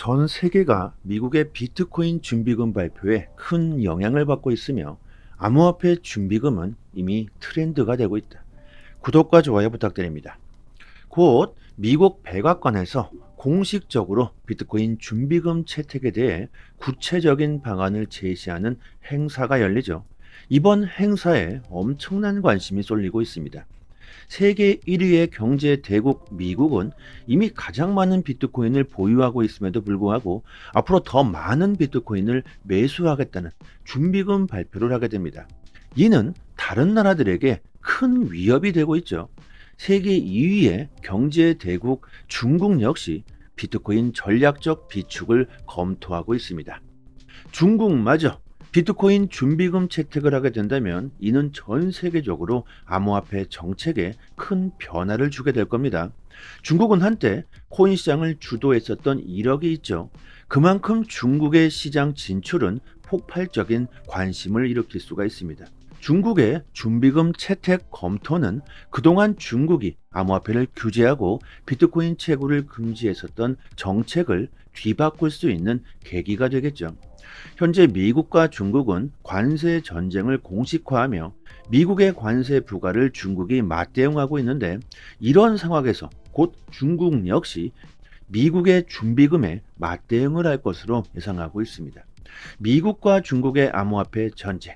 전 세계가 미국의 비트코인 준비금 발표에 큰 영향을 받고 있으며 암호화폐 준비금은 이미 트렌드가 되고 있다. 구독과 좋아요 부탁드립니다. 곧 미국 백악관에서 공식적으로 비트코인 준비금 채택에 대해 구체적인 방안을 제시하는 행사가 열리죠. 이번 행사에 엄청난 관심이 쏠리고 있습니다. 세계 1위의 경제 대국 미국은 이미 가장 많은 비트코인을 보유하고 있음에도 불구하고 앞으로 더 많은 비트코인을 매수하겠다는 준비금 발표를 하게 됩니다. 이는 다른 나라들에게 큰 위협이 되고 있죠. 세계 2위의 경제 대국 중국 역시 비트코인 전략적 비축을 검토하고 있습니다. 중국마저 비트코인 준비금 채택을 하게 된다면 이는 전 세계적으로 암호화폐 정책에 큰 변화를 주게 될 겁니다. 중국은 한때 코인 시장을 주도했었던 이력이 있죠. 그만큼 중국의 시장 진출은 폭발적인 관심을 일으킬 수가 있습니다. 중국의 준비금 채택 검토는 그동안 중국이 암호화폐를 규제하고 비트코인 채굴을 금지했었던 정책을 뒤바꿀 수 있는 계기가 되겠죠. 현재 미국과 중국은 관세 전쟁을 공식화하며 미국의 관세 부과를 중국이 맞대응하고 있는데, 이런 상황에서 곧 중국 역시 미국의 준비금에 맞대응을 할 것으로 예상하고 있습니다. 미국과 중국의 암호화폐 전쟁,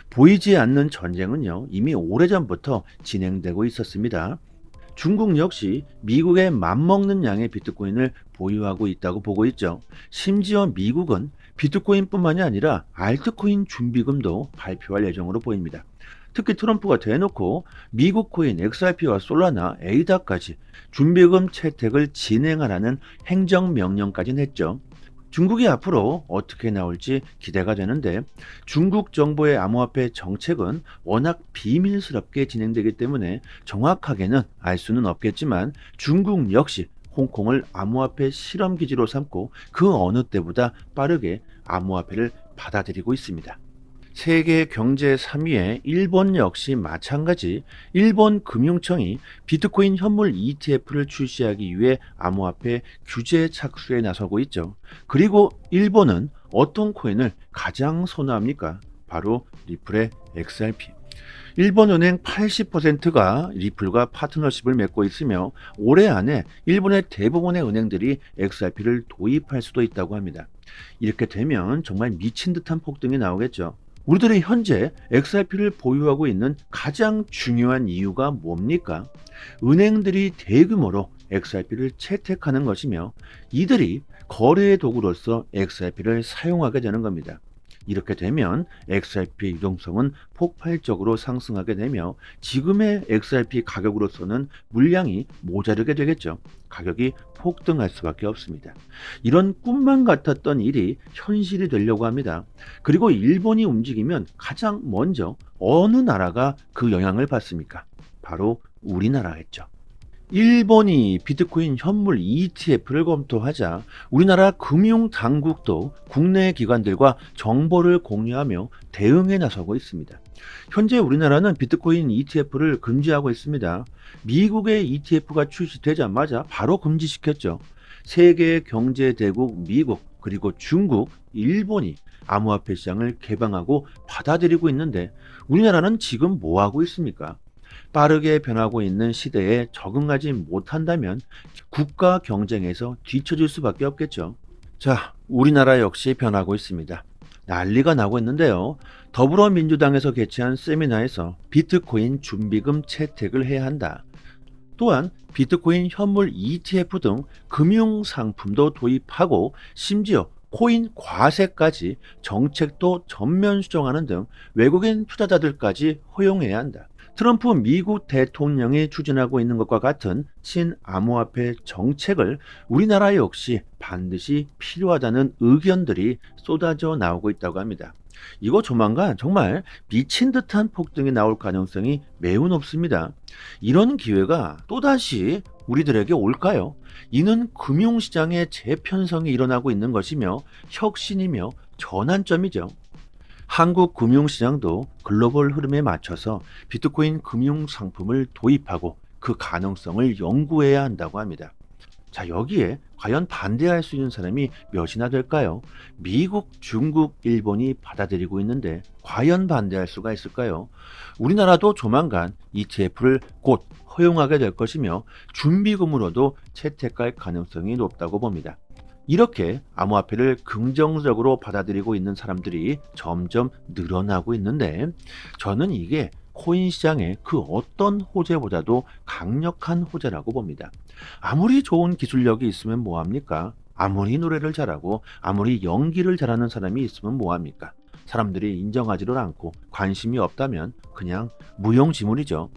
보이지 않는 전쟁은요, 이미 오래전부터 진행되고 있었습니다. 중국 역시 미국에 맞먹는 양의 비트코인을 보유하고 있다고 보고 있죠. 심지어 미국은 비트코인뿐만이 아니라 알트코인 준비금도 발표할 예정으로 보입니다. 특히 트럼프가 대놓고 미국 코인 XRP와 솔라나, 에이다까지 준비금 채택을 진행하라는 행정명령까지 냈죠. 중국이 앞으로 어떻게 나올지 기대가 되는데, 중국 정부의 암호화폐 정책은 워낙 비밀스럽게 진행되기 때문에 정확하게는 알 수는 없겠지만, 중국 역시 홍콩을 암호화폐 실험기지로 삼고 그 어느 때보다 빠르게 암호화폐를 받아들이고 있습니다. 세계 경제 3위의 일본 역시 마찬가지, 일본 금융청이 비트코인 현물 ETF를 출시하기 위해 암호화폐 규제 착수에 나서고 있죠. 그리고 일본은 어떤 코인을 가장 선호합니까? 바로 리플의 XRP. 일본은행 80%가 리플과 파트너십을 맺고 있으며 올해 안에 일본의 대부분의 은행들이 XRP를 도입할 수도 있다고 합니다. 이렇게 되면 정말 미친 듯한 폭등이 나오겠죠. 우리들이 현재 XRP를 보유하고 있는 가장 중요한 이유가 뭡니까? 은행들이 대규모로 XRP를 채택하는 것이며 이들이 거래의 도구로서 XRP를 사용하게 되는 겁니다. 이렇게 되면 XRP의 유동성은 폭발적으로 상승하게 되며 지금의 XRP 가격으로서는 물량이 모자르게 되겠죠. 가격이 폭등할 수밖에 없습니다. 이런 꿈만 같았던 일이 현실이 되려고 합니다. 그리고 일본이 움직이면 가장 먼저 어느 나라가 그 영향을 받습니까? 바로 우리나라겠죠. 일본이 비트코인 현물 ETF를 검토하자 우리나라 금융당국도 국내 기관들과 정보를 공유하며 대응에 나서고 있습니다. 현재 우리나라는 비트코인 ETF를 금지하고 있습니다. 미국의 ETF가 출시되자마자 바로 금지시켰죠. 세계 경제 대국 미국, 그리고 중국, 일본이 암호화폐 시장을 개방하고 받아들이고 있는데 우리나라는 지금 뭐 하고 있습니까? 빠르게 변하고 있는 시대에 적응하지 못한다면 국가 경쟁에서 뒤처질 수밖에 없겠죠. 자, 우리나라 역시 변하고 있습니다. 난리가 나고 있는데요. 더불어민주당에서 개최한 세미나에서 비트코인 준비금 채택을 해야 한다. 또한 비트코인 현물 ETF 등 금융 상품도 도입하고 심지어 코인 과세까지 정책도 전면 수정하는 등 외국인 투자자들까지 허용해야 한다. 트럼프 미국 대통령이 추진하고 있는 것과 같은 친암호화폐 정책을 우리나라 역시 반드시 필요하다는 의견들이 쏟아져 나오고 있다고 합니다. 이거 조만간 정말 미친 듯한 폭등이 나올 가능성이 매우 높습니다. 이런 기회가 또다시 우리들에게 올까요? 이는 금융시장의 재편성이 일어나고 있는 것이며 혁신이며 전환점이죠. 한국 금융시장도 글로벌 흐름에 맞춰서 비트코인 금융 상품을 도입하고 그 가능성을 연구해야 한다고 합니다. 자, 여기에 과연 반대할 수 있는 사람이 몇이나 될까요? 미국, 중국, 일본이 받아들이고 있는데 과연 반대할 수가 있을까요? 우리나라도 조만간 ETF를 곧 허용하게 될 것이며 준비금으로도 채택할 가능성이 높다고 봅니다. 이렇게 암호화폐를 긍정적으로 받아들이고 있는 사람들이 점점 늘어나고 있는데, 저는 이게 코인 시장의 그 어떤 호재보다도 강력한 호재라고 봅니다. 아무리 좋은 기술력이 있으면 뭐합니까? 아무리 노래를 잘하고 아무리 연기를 잘하는 사람이 있으면 뭐합니까? 사람들이 인정하지를 않고 관심이 없다면 그냥 무용지물이죠.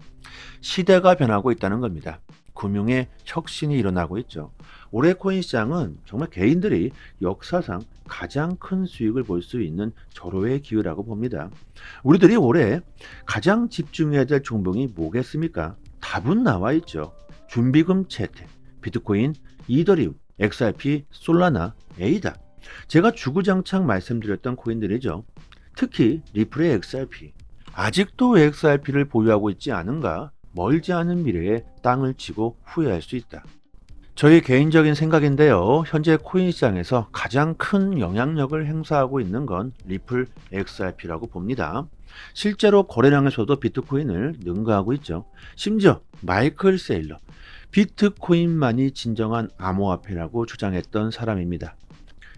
시대가 변하고 있다는 겁니다. 금융의 혁신이 일어나고 있죠. 올해 코인 시장은 정말 개인들이 역사상 가장 큰 수익을 볼 수 있는 절호의 기회라고 봅니다. 우리들이 올해 가장 집중해야 될 종목이 뭐겠습니까? 답은 나와 있죠. 준비금 채택, 비트코인, 이더리움, XRP, 솔라나, 에이다. 제가 주구장창 말씀드렸던 코인들이죠. 특히 리플의 XRP. 아직도 XRP를 보유하고 있지 않은가? 멀지 않은 미래에 땅을 치고 후회할 수 있다. 저희 개인적인 생각인데요. 현재 코인 시장에서 가장 큰 영향력을 행사하고 있는 건 리플 XRP라고 봅니다. 실제로 거래량에서도 비트코인을 능가하고 있죠. 심지어 마이클 세일러, 비트코인만이 진정한 암호화폐라고 주장했던 사람입니다.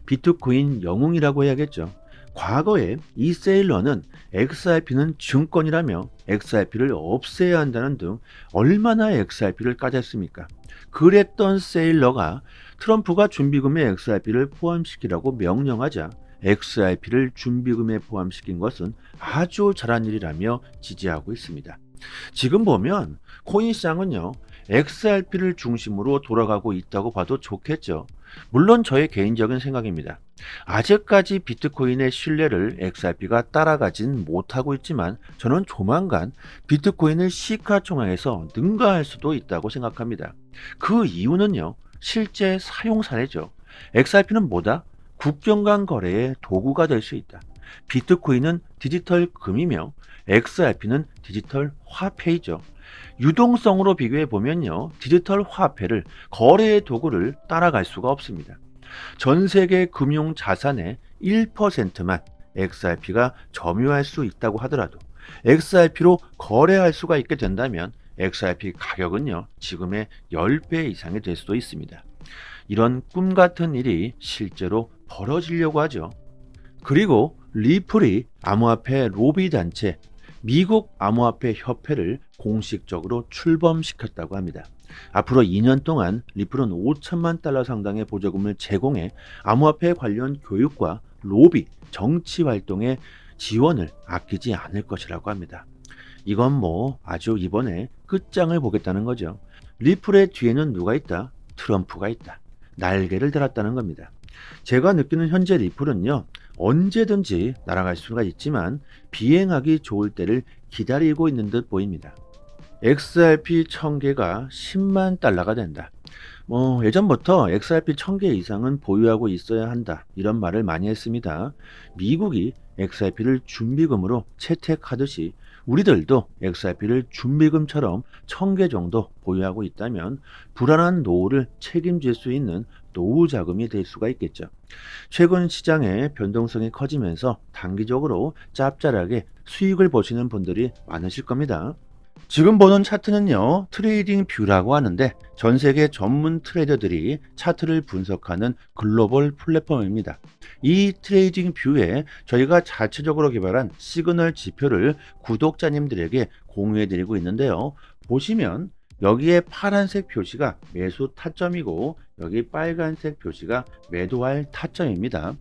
비트코인 영웅이라고 해야겠죠. 과거에 이 세일러는 XRP는 증권이라며 XRP를 없애야 한다는 등 얼마나 XRP를 까졌습니까? 그랬던 세일러가 트럼프가 준비금에 XRP를 포함시키라고 명령하자 XRP를 준비금에 포함시킨 것은 아주 잘한 일이라며 지지하고 있습니다. 지금 보면 코인 시장은요, XRP를 중심으로 돌아가고 있다고 봐도 좋겠죠. 물론 저의 개인적인 생각입니다. 아직까지 비트코인의 신뢰를 XRP가 따라가진 못하고 있지만 저는 조만간 비트코인을 시가총액에서 능가할 수도 있다고 생각합니다. 그 이유는요, 실제 사용 사례죠. XRP는 뭐다? 국경 간 거래의 도구가 될 수 있다. 비트코인은 디지털 금이며 XRP는 디지털 화폐이죠. 유동성으로 비교해 보면요, 디지털 화폐를 거래의 도구를 따라갈 수가 없습니다. 전 세계 금융 자산의 1%만 XRP가 점유할 수 있다고 하더라도 XRP로 거래할 수가 있게 된다면 XRP 가격은요, 지금의 10배 이상이 될 수도 있습니다. 이런 꿈 같은 일이 실제로 벌어지려고 하죠. 그리고 리플이 암호화폐 로비 단체 미국 암호화폐 협회를 공식적으로 출범시켰다고 합니다. 앞으로 2년 동안 리플은 5천만 달러 상당의 보조금을 제공해 암호화폐 관련 교육과 로비, 정치 활동에 지원을 아끼지 않을 것이라고 합니다. 이건 뭐 아주 이번에 끝장을 보겠다는 거죠. 리플의 뒤에는 누가 있다? 트럼프가 있다. 날개를 달았다는 겁니다. 제가 느끼는 현재 리플은요, 언제든지 날아갈 수가 있지만 비행하기 좋을 때를 기다리고 있는 듯 보입니다. XRP 1000개가 10만 달러가 된다. 예전부터 XRP 1000개 이상은 보유하고 있어야 한다, 이런 말을 많이 했습니다. 미국이 XRP를 준비금으로 채택하듯이 우리들도 XRP를 준비금처럼 1000개 정도 보유하고 있다면 불안한 노후를 책임질 수 있는 노후 자금이 될 수가 있겠죠. 최근 시장의 변동성이 커지면서 단기적으로 짭짤하게 수익을 보시는 분들이 많으실 겁니다. 지금 보는 차트는요, 트레이딩 뷰라고 하는데 전 세계 전문 트레이더들이 차트를 분석하는 글로벌 플랫폼입니다. 이 트레이딩 뷰에 저희가 자체적으로 개발한 시그널 지표를 구독자님들에게 공유해 드리고 있는데요. 보시면 여기에 파란색 표시가 매수 타점이고 여기 빨간색 표시가 매도할 타점입니다.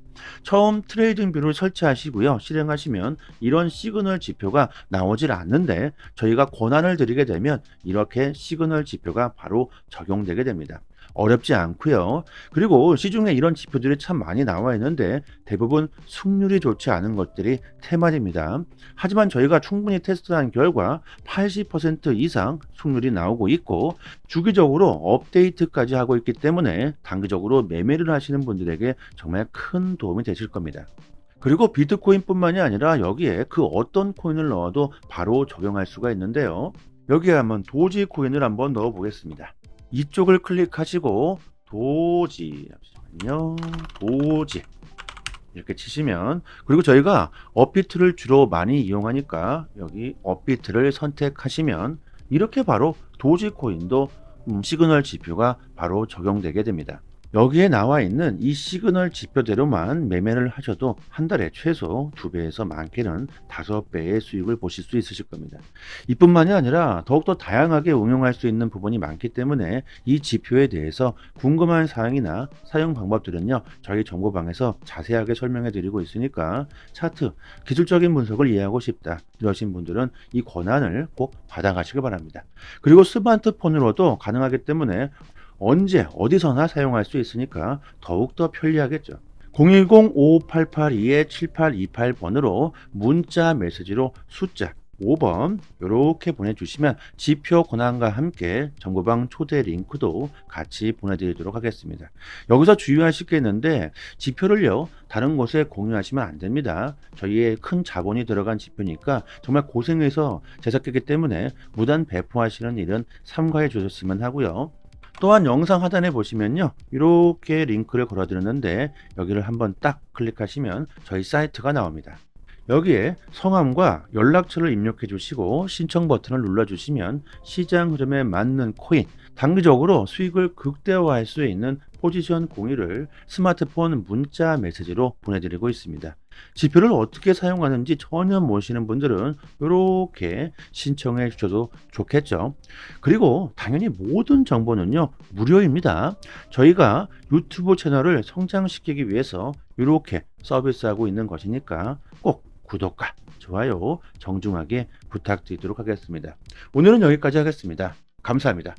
처음 트레이딩 뷰를 설치하시고요, 실행하시면 이런 시그널 지표가 나오질 않는데 저희가 권한을 드리게 되면 이렇게 시그널 지표가 바로 적용되게 됩니다. 어렵지 않고요. 그리고 시중에 이런 지표들이 참 많이 나와 있는데 대부분 승률이 좋지 않은 것들이 테마입니다. 하지만 저희가 충분히 테스트한 결과 80% 이상 승률이 나오고 있고 주기적으로 업데이트까지 하고 있기 때문에 단기적으로 매매를 하시는 분들에게 정말 큰 도움이 되실 겁니다. 그리고 비트코인뿐만이 아니라 여기에 그 어떤 코인을 넣어도 바로 적용할 수가 있는데요. 여기에 한번 도지 코인을 한번 넣어 보겠습니다. 이쪽을 클릭하시고 도지, 잠시만요. 도지. 이렇게 치시면, 그리고 저희가 업비트를 주로 많이 이용하니까 여기 업비트를 선택하시면 이렇게 바로 도지코인도 시그널 지표가 바로 적용되게 됩니다. 여기에 나와 있는 이 시그널 지표대로만 매매를 하셔도 한 달에 최소 2배에서 많게는 5배의 수익을 보실 수 있으실 겁니다. 이뿐만이 아니라 더욱더 다양하게 응용할 수 있는 부분이 많기 때문에 이 지표에 대해서 궁금한 사항이나 사용 방법들은요, 저희 정보방에서 자세하게 설명해 드리고 있으니까 차트, 기술적인 분석을 이해하고 싶다 이러신 분들은 이 권한을 꼭 받아가시기 바랍니다. 그리고 스마트폰으로도 가능하기 때문에 언제 어디서나 사용할 수 있으니까 더욱더 편리하겠죠. 010-5588-7828번으로 문자 메시지로 숫자 5번 이렇게 보내주시면 지표 권한과 함께 정보방 초대 링크도 같이 보내드리도록 하겠습니다. 여기서 주의하실 게 있는데 지표를요 다른 곳에 공유하시면 안 됩니다. 저희의 큰 자본이 들어간 지표니까 정말 고생해서 제작했기 때문에 무단 배포하시는 일은 삼가해 주셨으면 하고요. 또한 영상 하단에 보시면요 이렇게 링크를 걸어 드렸는데 여기를 한번 딱 클릭하시면 저희 사이트가 나옵니다. 여기에 성함과 연락처를 입력해 주시고 신청 버튼을 눌러 주시면 시장 흐름에 맞는 코인, 단기적으로 수익을 극대화할 수 있는 포지션 공유를 스마트폰 문자 메시지로 보내드리고 있습니다. 지표를 어떻게 사용하는지 전혀 모르시는 분들은 이렇게 신청해 주셔도 좋겠죠. 그리고 당연히 모든 정보는요 무료입니다. 저희가 유튜브 채널을 성장시키기 위해서 이렇게 서비스하고 있는 것이니까 꼭 구독과 좋아요 정중하게 부탁드리도록 하겠습니다. 오늘은 여기까지 하겠습니다. 감사합니다.